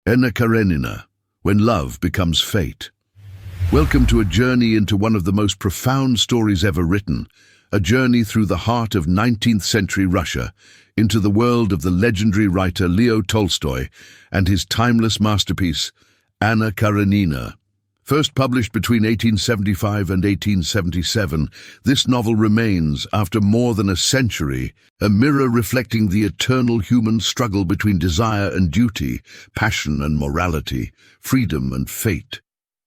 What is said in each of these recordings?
Anna Karenina, When Love Becomes Fate. Welcome to a journey into one of the most profound stories ever written, a journey through the heart of 19th century Russia, into the world of the legendary writer Leo Tolstoy and his timeless masterpiece, Anna Karenina. First published between 1875 and 1877, this novel remains, after more than a century, a mirror reflecting the eternal human struggle between desire and duty, passion and morality, freedom and fate.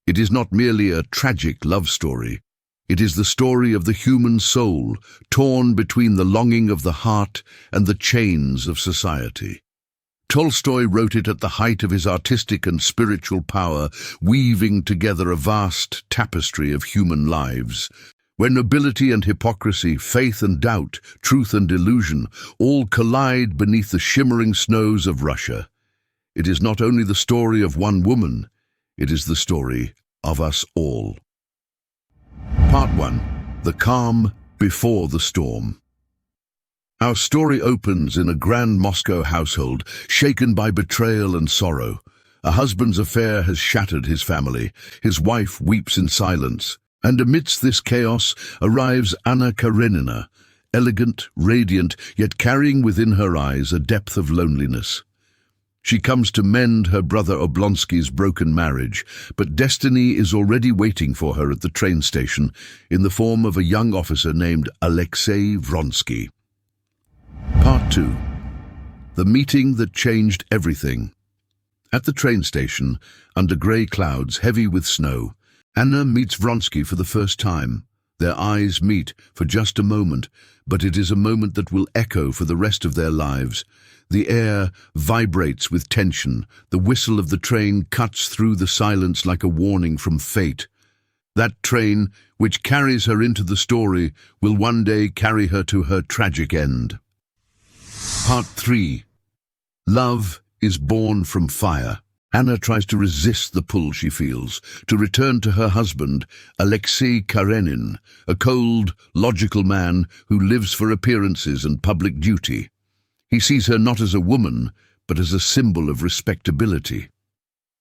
It is not merely a tragic love story. It is the story of the human soul, torn between the longing of the heart and the chains of society. Tolstoy wrote it at the height of his artistic and spiritual power, weaving together a vast tapestry of human lives, where nobility and hypocrisy, faith and doubt, truth and illusion, all collide beneath the shimmering snows of Russia. It is not only the story of one woman, it is the story of us all. Part 1. The Calm Before the Storm. Our story opens in a grand Moscow household, shaken by betrayal and sorrow. A husband's affair has shattered his family. His wife weeps in silence. And amidst this chaos arrives Anna Karenina, elegant, radiant, yet carrying within her eyes a depth of loneliness. She comes to mend her brother Oblonsky's broken marriage, but destiny is already waiting for her at the train station in the form of a young officer named Alexei Vronsky. Part 2. The Meeting That Changed Everything. At the train station, under grey clouds heavy with snow, Anna meets Vronsky for the first time. Their eyes meet for just a moment, but it is a moment that will echo for the rest of their lives. The air vibrates with tension. The whistle of the train cuts through the silence like a warning from fate. That train, which carries her into the story, will one day carry her to her tragic end. Part 3. Love is born from fire. Anna tries to resist the pull she feels, to return to her husband, Alexei Karenin, a cold, logical man who lives for appearances and public duty. He sees her not as a woman, but as a symbol of respectability.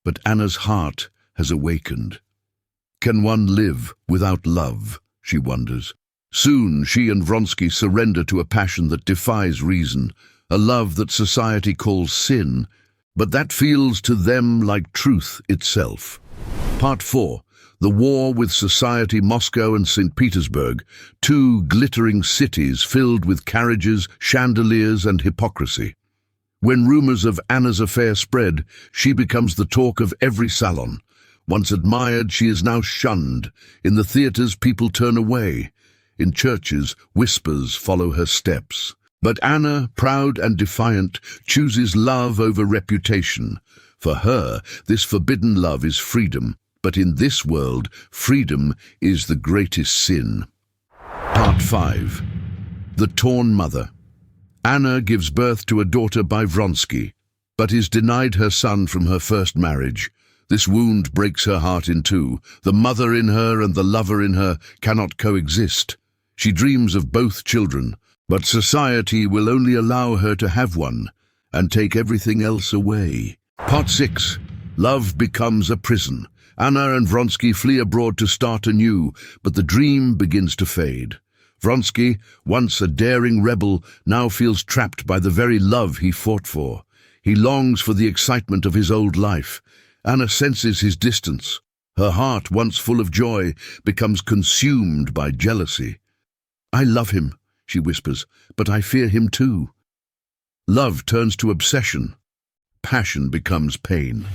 But Anna's heart has awakened. Can one live without love, she wonders. Soon she and Vronsky surrender to a passion that defies reason, a love that society calls sin, but that feels to them like truth itself. Part 4. The War with Society. Moscow and St. Petersburg, two glittering cities filled with carriages, chandeliers and hypocrisy. When rumors of Anna's affair spread, she becomes the talk of every salon. Once admired, she is now shunned. In the theaters, people turn away. In churches, whispers follow her steps. But Anna, proud and defiant, chooses love over reputation. For her, this forbidden love is freedom, but in this world, freedom is the greatest sin. Part 5. The Torn Mother. Anna gives birth to a daughter by Vronsky, but is denied her son from her first marriage. This wound breaks her heart in two. The mother in her and the lover in her cannot coexist. She dreams of both children, but society will only allow her to have one and take everything else away. Part 6. Love becomes a prison. Anna and Vronsky flee abroad to start anew, but the dream begins to fade. Vronsky, once a daring rebel, now feels trapped by the very love he fought for. He longs for the excitement of his old life. Anna senses his distance. Her heart, once full of joy, becomes consumed by jealousy. "I love him," she whispers, "but I fear him too." Love turns to obsession. Passion becomes pain.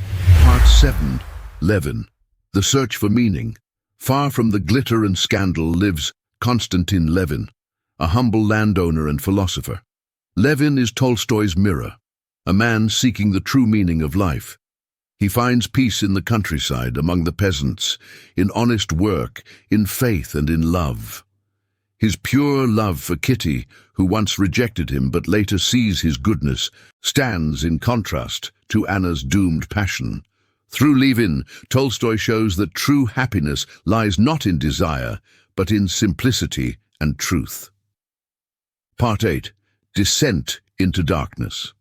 Part 7. Levin. The Search for Meaning. Far from the glitter and scandal lives Konstantin Levin, a humble landowner and philosopher. Levin is Tolstoy's mirror, a man seeking the true meaning of life. He finds peace in the countryside, among the peasants, in honest work, in faith and in love. His pure love for Kitty, who once rejected him but later sees his goodness, stands in contrast to Anna's doomed passion. Through Levin, Tolstoy shows that true happiness lies not in desire, but in simplicity and truth. Part 8. Descent into Darkness.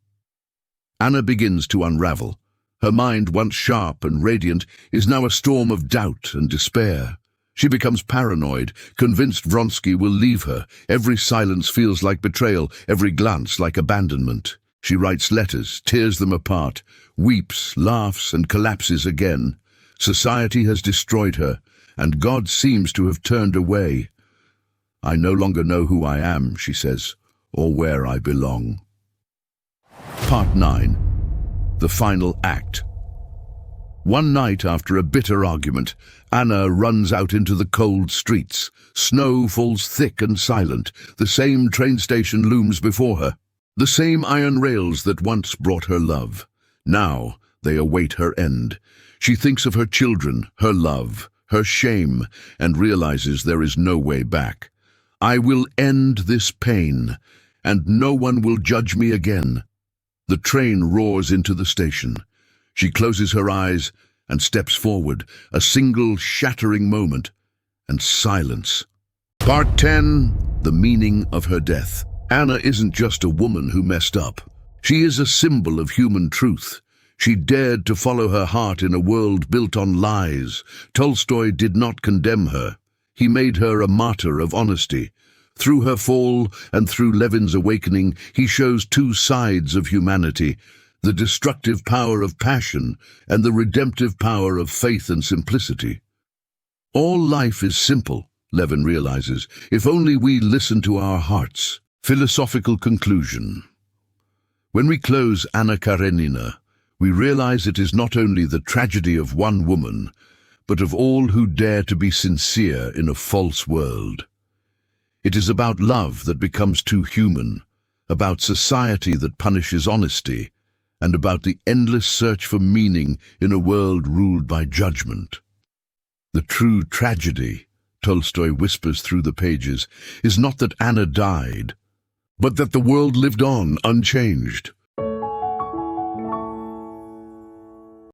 Anna begins to unravel. Her mind, once sharp and radiant, is now a storm of doubt and despair. She becomes paranoid, convinced Vronsky will leave her. Every silence feels like betrayal, every glance like abandonment. She writes letters, tears them apart, weeps, laughs, and collapses again. Society has destroyed her, and God seems to have turned away. "I no longer know who I am," she says, "or where I belong." Part 9. The Final Act. One night after a bitter argument, Anna runs out into the cold streets. Snow falls thick and silent. The same train station looms before her. The same iron rails that once brought her love. Now they await her end. She thinks of her children, her love, her shame, and realizes there is no way back. "I will end this pain, and no one will judge me again." The train roars into the station. She closes her eyes and steps forward, a single shattering moment, and silence. Part 10. The meaning of her death. Anna isn't just a woman who messed up. She is a symbol of human truth. She dared to follow her heart in a world built on lies. Tolstoy did not condemn her. He made her a martyr of honesty. Through her fall and through Levin's awakening, he shows two sides of humanity: the destructive power of passion and the redemptive power of faith and simplicity. All life is simple, Levin realizes, if only we listen to our hearts. Philosophical conclusion. When we close Anna Karenina, we realize it is not only the tragedy of one woman, but of all who dare to be sincere in a false world. It is about love that becomes too human, about society that punishes honesty, and about the endless search for meaning in a world ruled by judgment. The true tragedy, Tolstoy whispers through the pages, is not that Anna died, but that the world lived on unchanged.